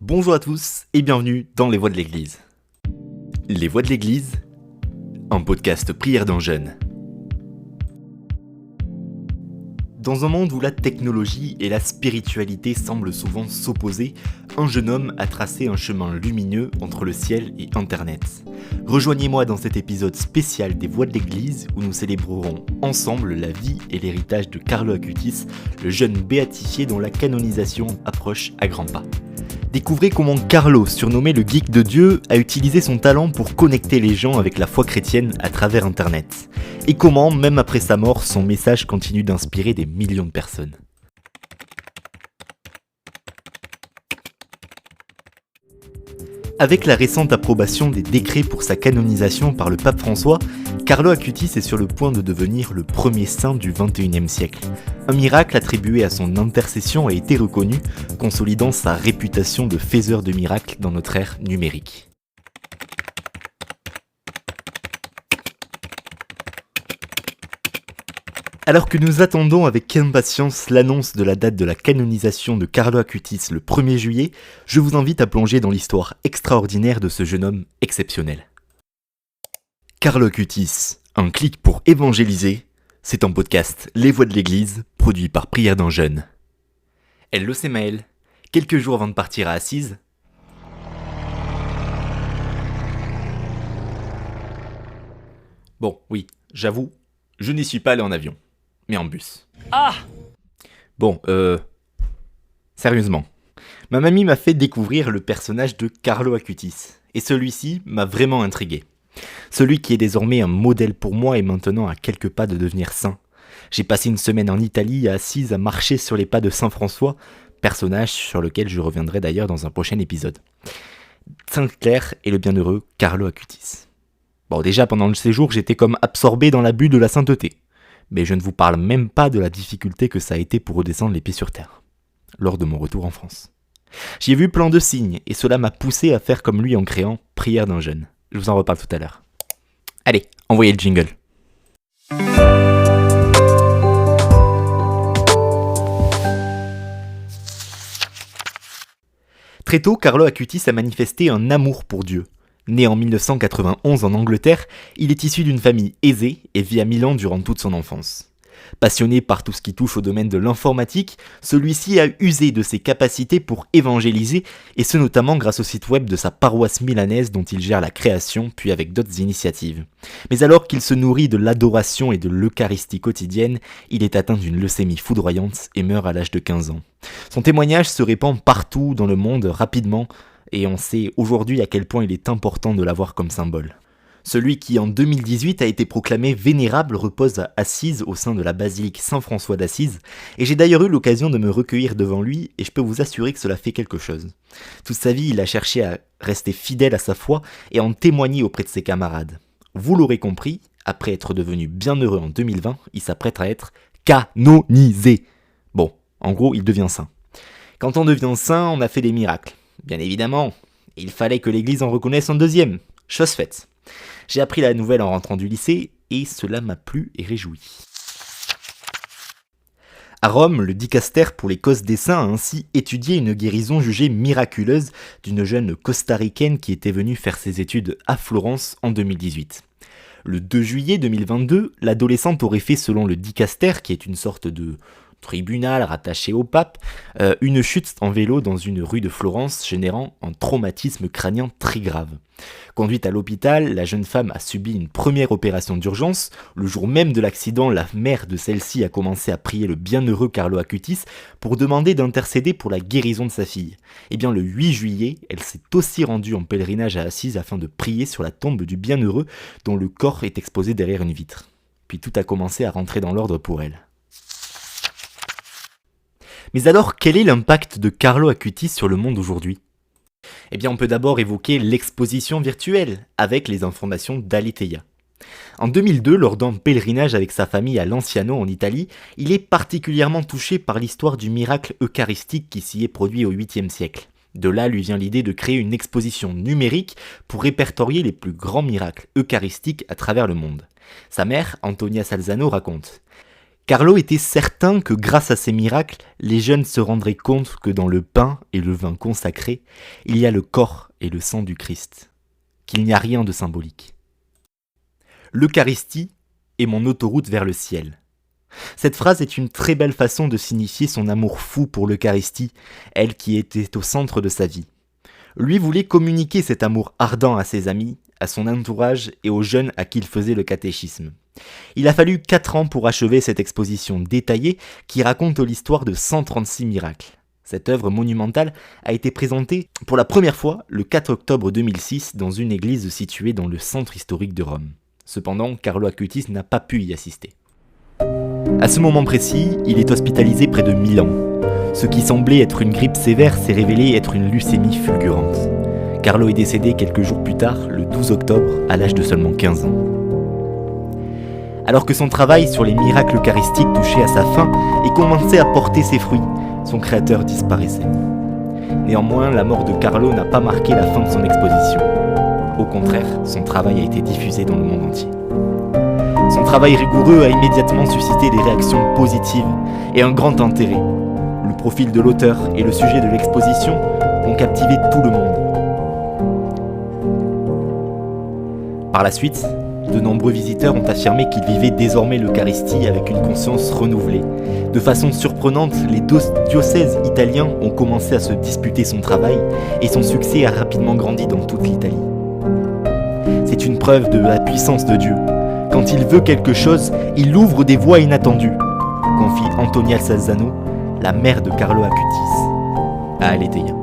Bonjour à tous et bienvenue dans Les Voix de l'Église. Les Voix de l'Église, un podcast prière d'un jeune. Dans un monde où la technologie et la spiritualité semblent souvent s'opposer, un jeune homme a tracé un chemin lumineux entre le ciel et Internet. Rejoignez-moi dans cet épisode spécial des Voix de l'Église où nous célébrerons ensemble la vie et l'héritage de Carlo Acutis, le jeune béatifié dont la canonisation approche à grands pas. Découvrez comment Carlo, surnommé le geek de Dieu, a utilisé son talent pour connecter les gens avec la foi chrétienne à travers Internet. Et comment, même après sa mort, son message continue d'inspirer des millions de personnes. Avec la récente approbation des décrets pour sa canonisation par le pape François, Carlo Acutis est sur le point de devenir le premier saint du XXIe siècle. Un miracle attribué à son intercession a été reconnu, consolidant sa réputation de faiseur de miracles dans notre ère numérique. Alors que nous attendons avec impatience l'annonce de la date de la canonisation de Carlo Acutis le 1er juillet, je vous invite à plonger dans l'histoire extraordinaire de ce jeune homme exceptionnel. Carlo Acutis, un clic pour évangéliser, c'est un podcast Les Voix de l'Église, produit par Prière d'un jeune. Hello, c'est Maël. Quelques jours avant de partir à Assise. Bon, oui, j'avoue, je n'y suis pas allé en avion, mais en bus. Bon, sérieusement, ma mamie m'a fait découvrir le personnage de Carlo Acutis, et celui-ci m'a vraiment intrigué. Celui qui est désormais un modèle pour moi et maintenant à quelques pas de devenir saint. J'ai passé une semaine en Italie à Assise à marcher sur les pas de Saint François, personnage sur lequel je reviendrai d'ailleurs dans un prochain épisode. Sainte-Claire et le bienheureux Carlo Acutis. Bon, déjà pendant le séjour, j'étais comme absorbé dans la bulle de la sainteté. Mais je ne vous parle même pas de la difficulté que ça a été pour redescendre les pieds sur terre, lors de mon retour en France. J'y ai vu plein de signes, et cela m'a poussé à faire comme lui en créant Prière d'un jeune. Je vous en reparle tout à l'heure. Allez, envoyez le jingle. Très tôt, Carlo Acutis a manifesté un amour pour Dieu. Né en 1991 en Angleterre, il est issu d'une famille aisée et vit à Milan durant toute son enfance. Passionné par tout ce qui touche au domaine de l'informatique, celui-ci a usé de ses capacités pour évangéliser, et ce notamment grâce au site web de sa paroisse milanaise dont il gère la création, puis avec d'autres initiatives. Mais alors qu'il se nourrit de l'adoration et de l'eucharistie quotidienne, il est atteint d'une leucémie foudroyante et meurt à l'âge de 15 ans. Son témoignage se répand partout dans le monde rapidement, et on sait aujourd'hui à quel point il est important de l'avoir comme symbole. Celui qui en 2018 a été proclamé vénérable repose à Assise au sein de la basilique Saint-François d'Assise, et j'ai d'ailleurs eu l'occasion de me recueillir devant lui, et je peux vous assurer que cela fait quelque chose. Toute sa vie, il a cherché à rester fidèle à sa foi et à en témoigner auprès de ses camarades. Vous l'aurez compris, après être devenu bienheureux en 2020, il s'apprête à être canonisé. Bon, en gros, il devient saint. Quand on devient saint, on a fait des miracles. Bien évidemment, il fallait que l'Église en reconnaisse un deuxième. Chose faite. J'ai appris la nouvelle en rentrant du lycée, et cela m'a plu et réjoui. À Rome, le dicaster pour les causes des saints a ainsi étudié une guérison jugée miraculeuse d'une jeune costaricaine qui était venue faire ses études à Florence en 2018. Le 2 juillet 2022, l'adolescente aurait fait, selon le dicaster, qui est une sorte de tribunal rattaché au pape, une chute en vélo dans une rue de Florence, générant un traumatisme crânien très grave. Conduite à l'hôpital, la jeune femme a subi une première opération d'urgence. Le jour même de l'accident, la mère de celle-ci a commencé à prier le bienheureux Carlo Acutis pour demander d'intercéder pour la guérison de sa fille. Et bien le 8 juillet, elle s'est aussi rendue en pèlerinage à Assise afin de prier sur la tombe du bienheureux dont le corps est exposé derrière une vitre. Puis tout a commencé à rentrer dans l'ordre pour elle. Mais alors, quel est l'impact de Carlo Acutis sur le monde aujourd'hui ? Eh bien, on peut d'abord évoquer l'exposition virtuelle, avec les informations d'Aletheia. En 2002, lors d'un pèlerinage avec sa famille à Lanciano en Italie, il est particulièrement touché par l'histoire du miracle eucharistique qui s'y est produit au 8e siècle. De là lui vient l'idée de créer une exposition numérique pour répertorier les plus grands miracles eucharistiques à travers le monde. Sa mère, Antonia Salzano, raconte: Carlo était certain que grâce à ces miracles, les jeunes se rendraient compte que dans le pain et le vin consacré, il y a le corps et le sang du Christ, qu'il n'y a rien de symbolique. L'Eucharistie est mon autoroute vers le ciel. Cette phrase est une très belle façon de signifier son amour fou pour l'Eucharistie, elle qui était au centre de sa vie. Lui voulait communiquer cet amour ardent à ses amis, à son entourage et aux jeunes à qui il faisait le catéchisme. Il a fallu 4 ans pour achever cette exposition détaillée qui raconte l'histoire de 136 miracles. Cette œuvre monumentale a été présentée pour la première fois le 4 octobre 2006 dans une église située dans le centre historique de Rome. Cependant, Carlo Acutis n'a pas pu y assister. À ce moment précis, il est hospitalisé près de Milan. Ce qui semblait être une grippe sévère s'est révélé être une leucémie fulgurante. Carlo est décédé quelques jours plus tard, le 12 octobre, à l'âge de seulement 15 ans. Alors que son travail sur les miracles eucharistiques touchait à sa fin et commençait à porter ses fruits, son créateur disparaissait. Néanmoins, la mort de Carlo n'a pas marqué la fin de son exposition. Au contraire, son travail a été diffusé dans le monde entier. Son travail rigoureux a immédiatement suscité des réactions positives et un grand intérêt. Le profil de l'auteur et le sujet de l'exposition ont captivé tout le monde. Par la suite, de nombreux visiteurs ont affirmé qu'ils vivaient désormais l'Eucharistie avec une conscience renouvelée. De façon surprenante, les diocèses italiens ont commencé à se disputer son travail et son succès a rapidement grandi dans toute l'Italie. C'est une preuve de la puissance de Dieu. Quand il veut quelque chose, il ouvre des voies inattendues, confie Antonia Salzano, la mère de Carlo Acutis, à Aletheia.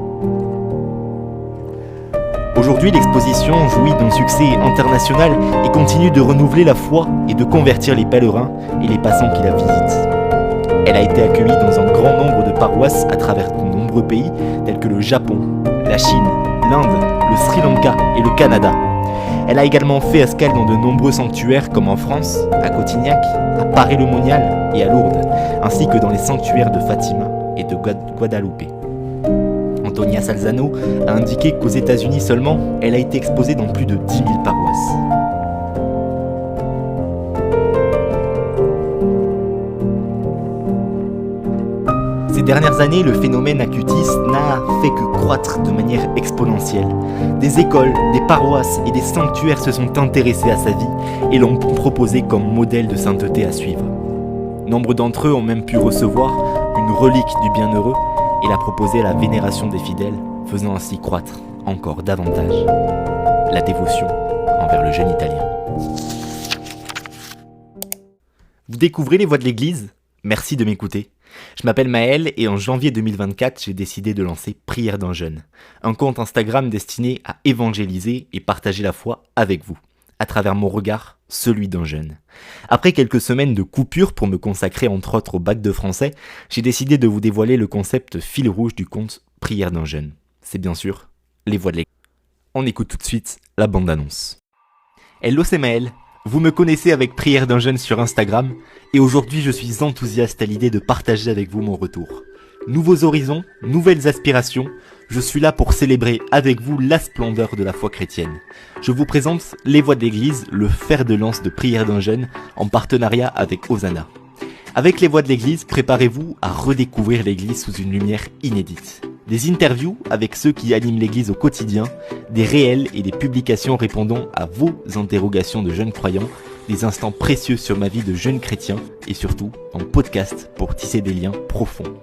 Aujourd'hui, l'exposition jouit d'un succès international et continue de renouveler la foi et de convertir les pèlerins et les passants qui la visitent. Elle a été accueillie dans un grand nombre de paroisses à travers de nombreux pays tels que le Japon, la Chine, l'Inde, le Sri Lanka et le Canada. Elle a également fait escale dans de nombreux sanctuaires comme en France, à Cotignac, à Paray-le-Monial et à Lourdes, ainsi que dans les sanctuaires de Fatima et de Guadalupe. Antonia Salzano a indiqué qu'aux États-Unis seulement, elle a été exposée dans plus de 10 000 paroisses. Ces dernières années, le phénomène Acutis n'a fait que croître de manière exponentielle. Des écoles, des paroisses et des sanctuaires se sont intéressés à sa vie et l'ont proposé comme modèle de sainteté à suivre. Nombre d'entre eux ont même pu recevoir une relique du bienheureux et la proposer à la vénération des fidèles, faisant ainsi croître encore davantage la dévotion envers le jeune Italien. Vous découvrez les voix de l'Église ? Merci de m'écouter. Je m'appelle Maël et en janvier 2024, j'ai décidé de lancer Prière d'un jeune, un compte Instagram destiné à évangéliser et partager la foi avec vous, à travers mon regard, celui d'un jeune. Après quelques semaines de coupure pour me consacrer entre autres au bac de français, j'ai décidé de vous dévoiler le concept fil rouge du compte Prière d'un jeune. C'est bien sûr les voix de l'Église. On écoute tout de suite la bande-annonce. Hello, c'est Maël. Vous me connaissez avec Prière d'un jeune sur Instagram, et aujourd'hui je suis enthousiaste à l'idée de partager avec vous mon retour. Nouveaux horizons, nouvelles aspirations, je suis là pour célébrer avec vous la splendeur de la foi chrétienne. Je vous présente Les Voix de l'Église, le fer de lance de Prière d'un jeune, en partenariat avec Hosanna. Avec Les Voix de l'Église, préparez-vous à redécouvrir l'Église sous une lumière inédite. Des interviews avec ceux qui animent l'Église au quotidien, des réels et des publications répondant à vos interrogations de jeunes croyants, des instants précieux sur ma vie de jeune chrétien et surtout en podcast pour tisser des liens profonds.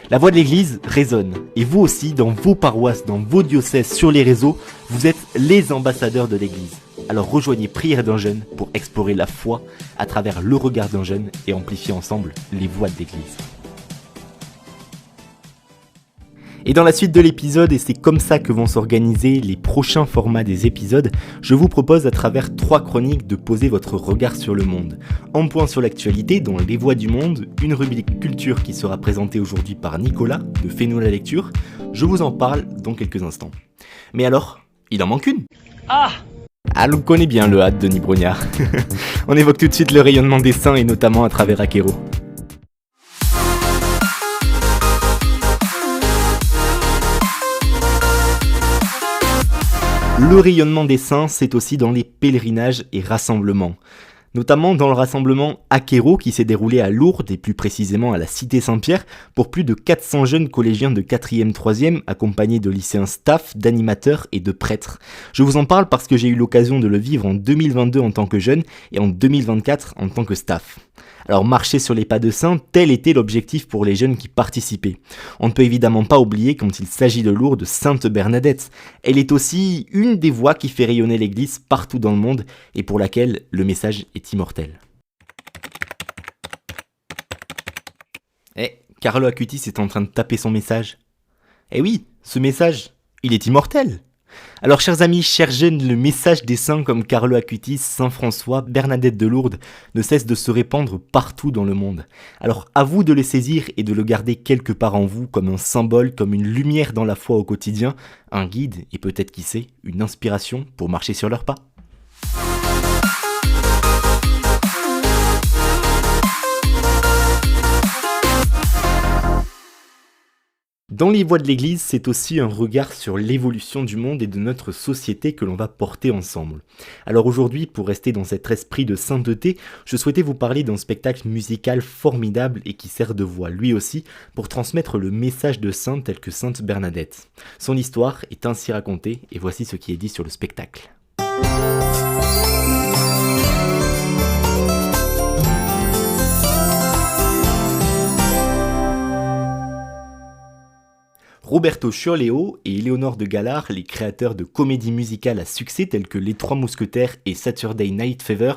La voix de l'Église résonne et vous aussi, dans vos paroisses, dans vos diocèses, sur les réseaux, vous êtes les ambassadeurs de l'Église. Alors rejoignez Prière d'un jeune pour explorer la foi à travers le regard d'un jeune et amplifier ensemble les voix de l'Église. Et dans la suite de l'épisode, et c'est comme ça que vont s'organiser les prochains formats des épisodes, je vous propose à travers 3 chroniques de poser votre regard sur le monde. Un point sur l'actualité, dont Les Voix du Monde, une rubrique culture qui sera présentée aujourd'hui par Nicolas de Fais-nous la lecture. Je vous en parle dans quelques instants. Mais alors, il en manque une. Ah, l'on connaît bien le hâte de Denis Brognard. On évoque tout de suite le rayonnement des saints et notamment à travers Akero. Le rayonnement des saints, c'est aussi dans les pèlerinages et rassemblements. notamment dans le rassemblement Akero qui s'est déroulé à Lourdes et plus précisément à la Cité Saint-Pierre pour plus de 400 jeunes collégiens de 4e, 3e accompagnés de lycéens staff, d'animateurs et de prêtres. Je vous en parle parce que j'ai eu l'occasion de le vivre en 2022 en tant que jeune et en 2024 en tant que staff. Alors marcher sur les pas de saint, tel était l'objectif pour les jeunes qui participaient. On ne peut évidemment pas oublier quand il s'agit de Lourdes Sainte Bernadette. Elle est aussi une des voix qui fait rayonner l'église partout dans le monde et pour laquelle le message est immortel. Carlo Acutis est en train de taper son message. Oui, ce message, il est immortel. Alors chers amis, chers jeunes, le message des saints comme Carlo Acutis, Saint François, Bernadette de Lourdes ne cesse de se répandre partout dans le monde. Alors à vous de le saisir et de le garder quelque part en vous comme un symbole, comme une lumière dans la foi au quotidien, un guide et peut-être qui sait, une inspiration pour marcher sur leurs pas. Dans les voies de l'Église, c'est aussi un regard sur l'évolution du monde et de notre société que l'on va porter ensemble. Alors aujourd'hui, pour rester dans cet esprit de sainteté, je souhaitais vous parler d'un spectacle musical formidable et qui sert de voix lui aussi pour transmettre le message de saint tel que Sainte Bernadette. Son histoire est ainsi racontée et voici ce qui est dit sur le spectacle. Roberto Cioleo et Éléonore de Galard, les créateurs de comédies musicales à succès telles que Les Trois Mousquetaires et Saturday Night Fever,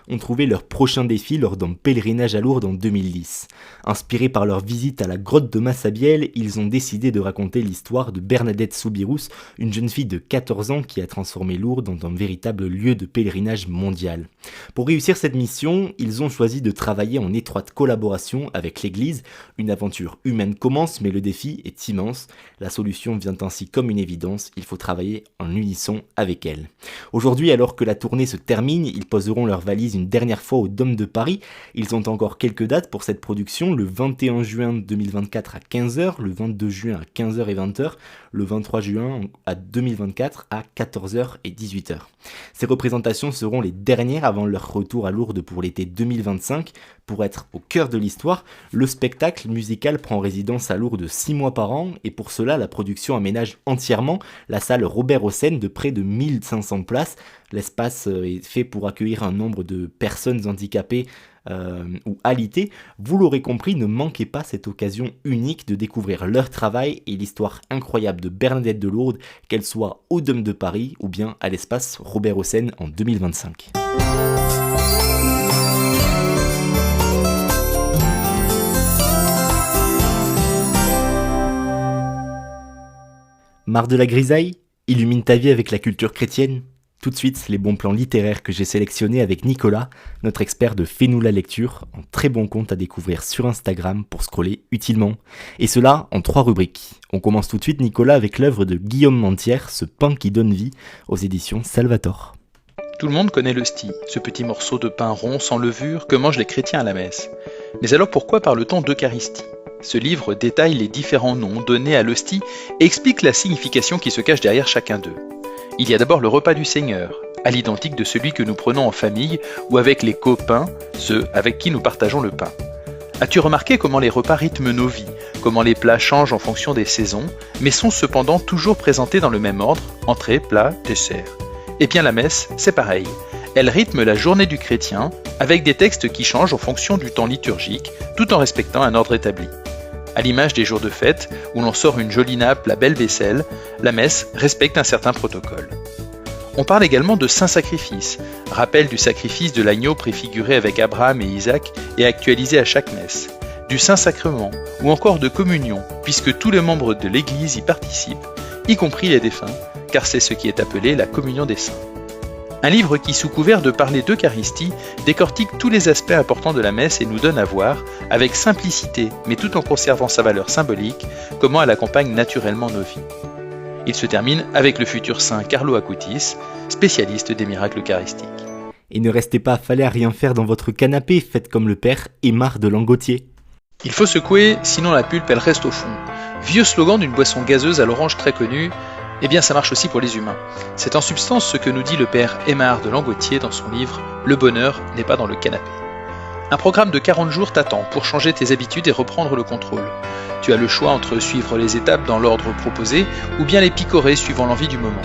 ont trouvé leur prochain défi lors d'un pèlerinage à Lourdes en 2010. Inspirés par leur visite à la grotte de Massabielle, ils ont décidé de raconter l'histoire de Bernadette Soubirous, une jeune fille de 14 ans qui a transformé Lourdes en un véritable lieu de pèlerinage mondial. Pour réussir cette mission, ils ont choisi de travailler en étroite collaboration avec l'Église. Une aventure humaine commence, mais le défi est immense. La solution vient ainsi comme une évidence, il faut travailler en unisson avec elle. Aujourd'hui, alors que la tournée se termine, ils poseront leurs valises une dernière fois au Dôme de Paris. Ils ont encore quelques dates pour cette production, le 21 juin 2024 à 15h, le 22 juin à 15h et 20h, le 23 juin à 2024 à 14h et 18h. Ces représentations seront les dernières avant leur retour à Lourdes pour l'été 2025. Pour être au cœur de l'histoire, le spectacle musical prend résidence à Lourdes 6 mois par an et pour cela, la production aménage entièrement la salle Robert Hossein de près de 1500 places. L'espace est fait pour accueillir un nombre de personnes handicapées ou alitées. Vous l'aurez compris, ne manquez pas cette occasion unique de découvrir leur travail et l'histoire incroyable de Bernadette de Lourdes, qu'elle soit au Dôme de Paris ou bien à l'espace Robert Hossein en 2025. Marre de la grisaille ? Illumine ta vie avec la culture chrétienne ? Tout de suite, les bons plans littéraires que j'ai sélectionnés avec Nicolas, notre expert de Fais-nous la lecture, en très bon compte à découvrir sur Instagram pour scroller utilement. Et cela en 3 rubriques. On commence tout de suite, Nicolas, avec l'œuvre de Guillaume Mantière, Ce pain qui donne vie, aux éditions Salvator. Tout le monde connaît l'hostie, ce petit morceau de pain rond sans levure que mangent les chrétiens à la messe. Mais alors pourquoi parle-t-on d'Eucharistie ? Ce livre détaille les différents noms donnés à l'hostie et explique la signification qui se cache derrière chacun d'eux. Il y a d'abord le repas du Seigneur, à l'identique de celui que nous prenons en famille ou avec les copains, ceux avec qui nous partageons le pain. As-tu remarqué comment les repas rythment nos vies, comment les plats changent en fonction des saisons, mais sont cependant toujours présentés dans le même ordre, entrée, plat, dessert. Eh bien la messe, c'est pareil. Elle rythme la journée du chrétien avec des textes qui changent en fonction du temps liturgique, tout en respectant un ordre établi. À l'image des jours de fête, où l'on sort une jolie nappe, la belle vaisselle, la messe respecte un certain protocole. On parle également de saint sacrifice, rappel du sacrifice de l'agneau préfiguré avec Abraham et Isaac et actualisé à chaque messe, du saint sacrement, ou encore de communion, puisque tous les membres de l'Église y participent, y compris les défunts, car c'est ce qui est appelé la communion des saints. Un livre qui, sous couvert de parler d'Eucharistie, décortique tous les aspects importants de la messe et nous donne à voir, avec simplicité, mais tout en conservant sa valeur symbolique, comment elle accompagne naturellement nos vies. Il se termine avec le futur saint Carlo Acutis, spécialiste des miracles eucharistiques. Et ne restez pas affalés à rien faire dans votre canapé, faites comme le père Aymar de Langotier. Il faut secouer, sinon la pulpe elle reste au fond. Vieux slogan d'une boisson gazeuse à l'orange très connue, Eh bien ça marche aussi pour les humains. C'est en substance ce que nous dit le père Aimard de Langotier dans son livre « Le bonheur n'est pas dans le canapé ». Un programme de 40 jours t'attend pour changer tes habitudes et reprendre le contrôle. Tu as le choix entre suivre les étapes dans l'ordre proposé ou bien les picorer suivant l'envie du moment.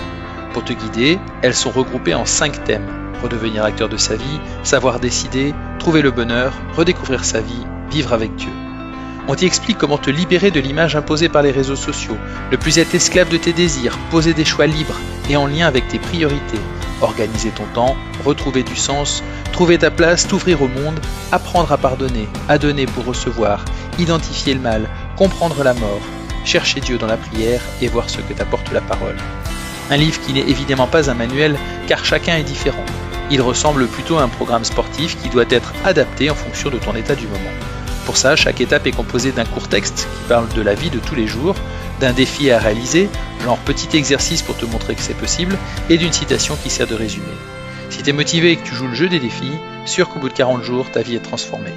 Pour te guider, elles sont regroupées en 5 thèmes. Redevenir acteur de sa vie, savoir décider, trouver le bonheur, redécouvrir sa vie, vivre avec Dieu. On t'y explique comment te libérer de l'image imposée par les réseaux sociaux, ne plus être esclave de tes désirs, poser des choix libres et en lien avec tes priorités, organiser ton temps, retrouver du sens, trouver ta place, t'ouvrir au monde, apprendre à pardonner, à donner pour recevoir, identifier le mal, comprendre la mort, chercher Dieu dans la prière et voir ce que t'apporte la parole. Un livre qui n'est évidemment pas un manuel car chacun est différent. Il ressemble plutôt à un programme sportif qui doit être adapté en fonction de ton état du moment. Pour ça, chaque étape est composée d'un court texte qui parle de la vie de tous les jours, d'un défi à réaliser, genre petit exercice pour te montrer que c'est possible, et d'une citation qui sert de résumé. Si t'es motivé et que tu joues le jeu des défis, sûr qu'au bout de 40 jours, ta vie est transformée.